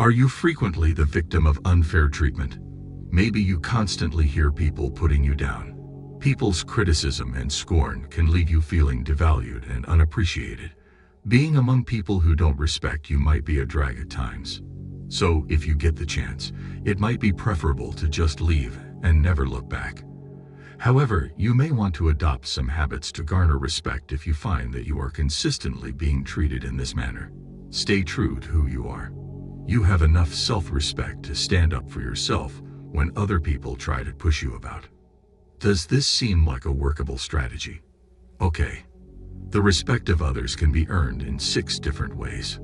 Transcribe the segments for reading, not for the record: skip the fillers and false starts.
Are you frequently the victim of unfair treatment? Maybe you constantly hear people putting you down. People's criticism and scorn can leave you feeling devalued and unappreciated. Being among people who don't respect you might be a drag at times. So, if you get the chance, it might be preferable to just leave and never look back. However, you may want to adopt some habits to garner respect if you find that you are consistently being treated in this manner. Stay true to who you are. You have enough self-respect to stand up for yourself when other people try to push you about. Does this seem like a workable strategy? Okay. The respect of others can be earned in 6 different ways.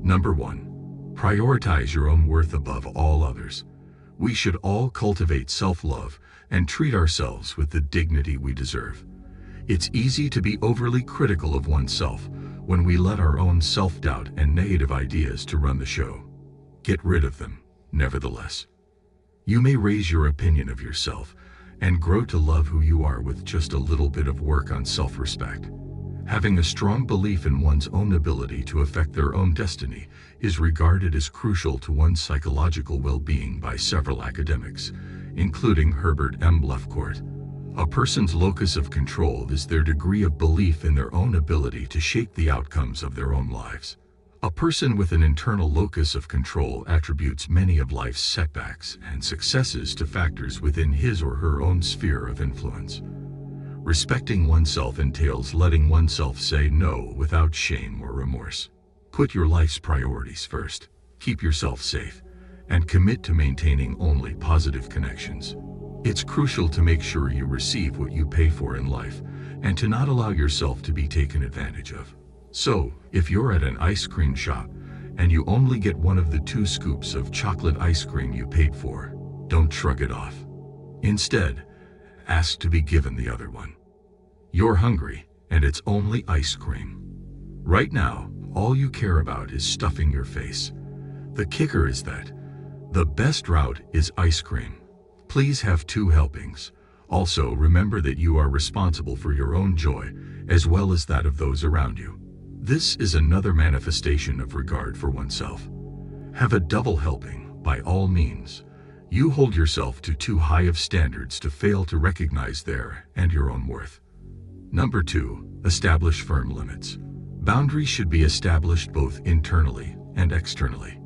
Number 1. Prioritize your own worth above all others. We should all cultivate self-love and treat ourselves with the dignity we deserve. It's easy to be overly critical of oneself when we let our own self-doubt and negative ideas to run the show. Get rid of them, nevertheless. You may raise your opinion of yourself and grow to love who you are with just a little bit of work on self-respect. Having a strong belief in one's own ability to affect their own destiny is regarded as crucial to one's psychological well-being by several academics, including Herbert M. Lefcourt. A person's locus of control is their degree of belief in their own ability to shape the outcomes of their own lives. A person with an internal locus of control attributes many of life's setbacks and successes to factors within his or her own sphere of influence. Respecting oneself entails letting oneself say no without shame or remorse. Put your life's priorities first, keep yourself safe, and commit to maintaining only positive connections. It's crucial to make sure you receive what you pay for in life and to not allow yourself to be taken advantage of. So, if you're at an ice cream shop and you only get one of the 2 scoops of chocolate ice cream you paid for, don't shrug it off. Instead, ask to be given the other one. You're hungry, and it's only ice cream. Right now, all you care about is stuffing your face. The kicker is that the best route is ice cream. Please have 2 helpings. Also, remember that you are responsible for your own joy as well as that of those around you. This is another manifestation of regard for oneself. Have a double helping, by all means. You hold yourself to too high of standards to fail to recognize their and your own worth. Number 2, establish firm limits. Boundaries should be established both internally and externally.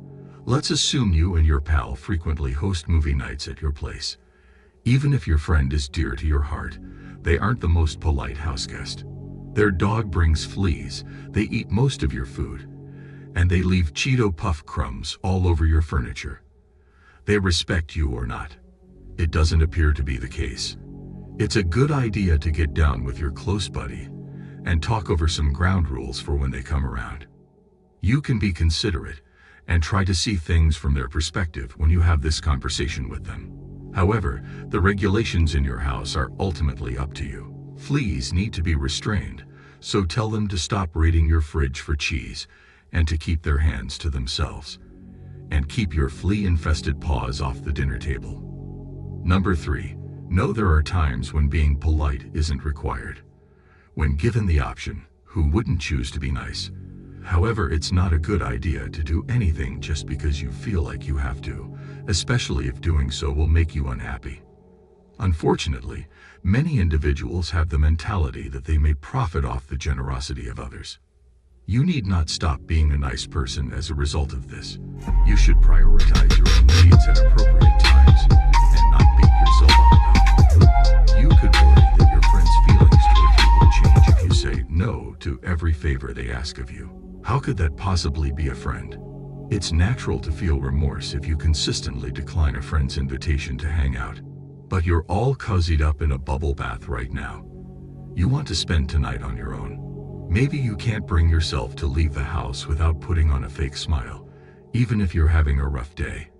Let's assume you and your pal frequently host movie nights at your place. Even if your friend is dear to your heart, they aren't the most polite houseguest. Their dog brings fleas, they eat most of your food, and they leave Cheeto Puff crumbs all over your furniture. They respect you or not. It doesn't appear to be the case. It's a good idea to get down with your close buddy and talk over some ground rules for when they come around. You can be considerate and try to see things from their perspective when you have this conversation with them. However, the regulations in your house are ultimately up to you. Fleas need to be restrained, so tell them to stop raiding your fridge for cheese and to keep their hands to themselves. And keep your flea-infested paws off the dinner table. Number 3, know there are times when being polite isn't required. When given the option, who wouldn't choose to be nice? However, it's not a good idea to do anything just because you feel like you have to, especially if doing so will make you unhappy. Unfortunately, many individuals have the mentality that they may profit off the generosity of others. You need not stop being a nice person as a result of this. You should prioritize your own needs at appropriate times and not beat yourself up about it. You could worry that your friends' feelings toward you will change if you say no to every favor they ask of you. How could that possibly be a friend? It's natural to feel remorse if you consistently decline a friend's invitation to hang out. But you're all cozied up in a bubble bath right now. You want to spend tonight on your own. Maybe you can't bring yourself to leave the house without putting on a fake smile, even if you're having a rough day.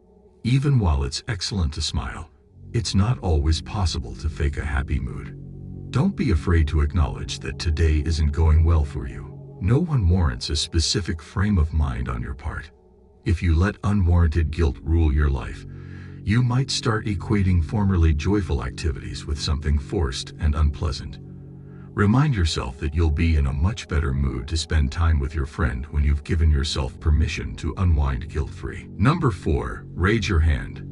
Even while it's excellent to smile, it's not always possible to fake a happy mood. Don't be afraid to acknowledge that today isn't going well for you. No one warrants a specific frame of mind on your part. If you let unwarranted guilt rule your life, you might start equating formerly joyful activities with something forced and unpleasant. Remind yourself that you'll be in a much better mood to spend time with your friend when you've given yourself permission to unwind guilt-free. Number 4, raise your hand.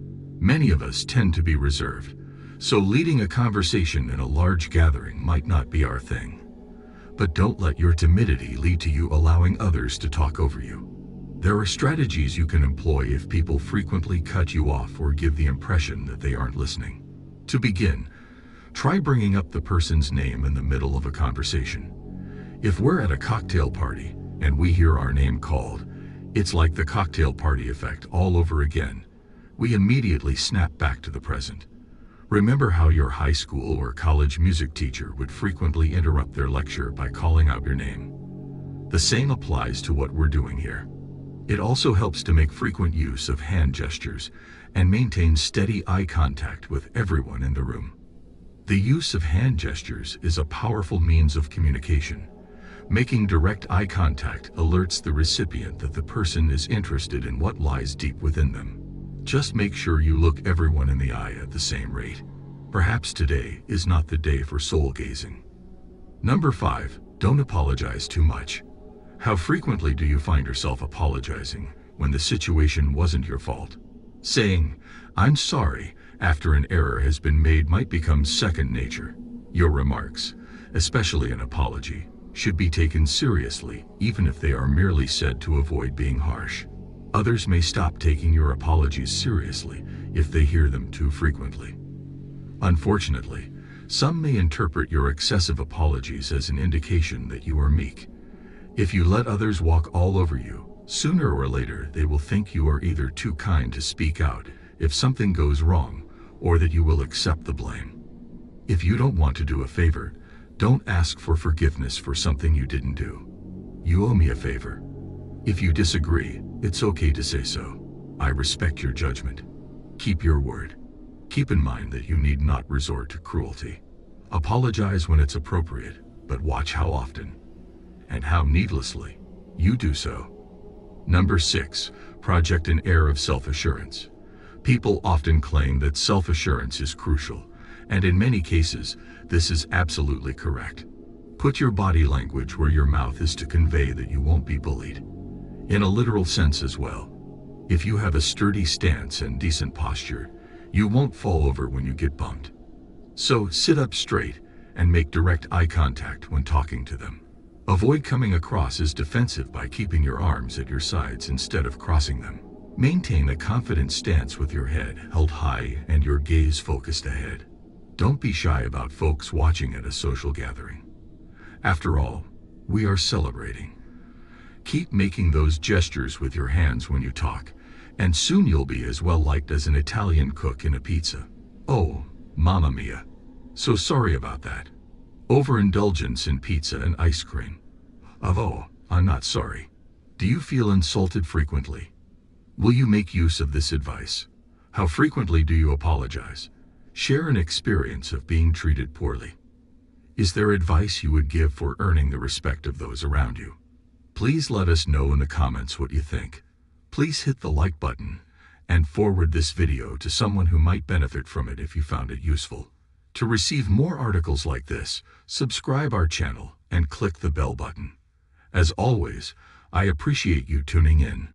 Many of us tend to be reserved, so leading a conversation in a large gathering might not be our thing. But don't let your timidity lead to you allowing others to talk over you. There are strategies you can employ if people frequently cut you off or give the impression that they aren't listening. To begin, try bringing up the person's name in the middle of a conversation. If we're at a cocktail party and we hear our name called, it's like the cocktail party effect all over again. We immediately snap back to the present. Remember how your high school or college music teacher would frequently interrupt their lecture by calling out your name? The same applies to what we're doing here. It also helps to make frequent use of hand gestures and maintain steady eye contact with everyone in the room. The use of hand gestures is a powerful means of communication. Making direct eye contact alerts the recipient that the person is interested in what lies deep within them. Just make sure you look everyone in the eye at the same rate. Perhaps today is not the day for soul gazing. Number 5, don't apologize too much. How frequently do you find yourself apologizing when the situation wasn't your fault? Saying, "I'm sorry," after an error has been made might become second nature. Your remarks, especially an apology, should be taken seriously, even if they are merely said to avoid being harsh. Others may stop taking your apologies seriously if they hear them too frequently. Unfortunately, some may interpret your excessive apologies as an indication that you are meek. If you let others walk all over you, sooner or later they will think you are either too kind to speak out if something goes wrong, or that you will accept the blame. If you don't want to do a favor, don't ask for forgiveness for something you didn't do. You owe me a favor. If you disagree, it's okay to say so. I respect your judgment. Keep your word. Keep in mind that you need not resort to cruelty. Apologize when it's appropriate, but watch how often and how needlessly you do so. Number 6, project an air of self-assurance. People often claim that self-assurance is crucial, and in many cases, this is absolutely correct. Put your body language where your mouth is to convey that you won't be bullied. In a literal sense as well. If you have a sturdy stance and decent posture, you won't fall over when you get bumped. So sit up straight and make direct eye contact when talking to them. Avoid coming across as defensive by keeping your arms at your sides instead of crossing them. Maintain a confident stance with your head held high and your gaze focused ahead. Don't be shy about folks watching at a social gathering. After all, we are celebrating. Keep making those gestures with your hands when you talk, and soon you'll be as well liked as an Italian cook in a pizza. Oh, mamma mia. So sorry about that. Overindulgence in pizza and ice cream. Oh, I'm not sorry. Do you feel insulted frequently? Will you make use of this advice? How frequently do you apologize? Share an experience of being treated poorly. Is there advice you would give for earning the respect of those around you? Please let us know in the comments what you think. Please hit the like button and forward this video to someone who might benefit from it if you found it useful. To receive more articles like this, subscribe our channel and click the bell button. As always, I appreciate you tuning in.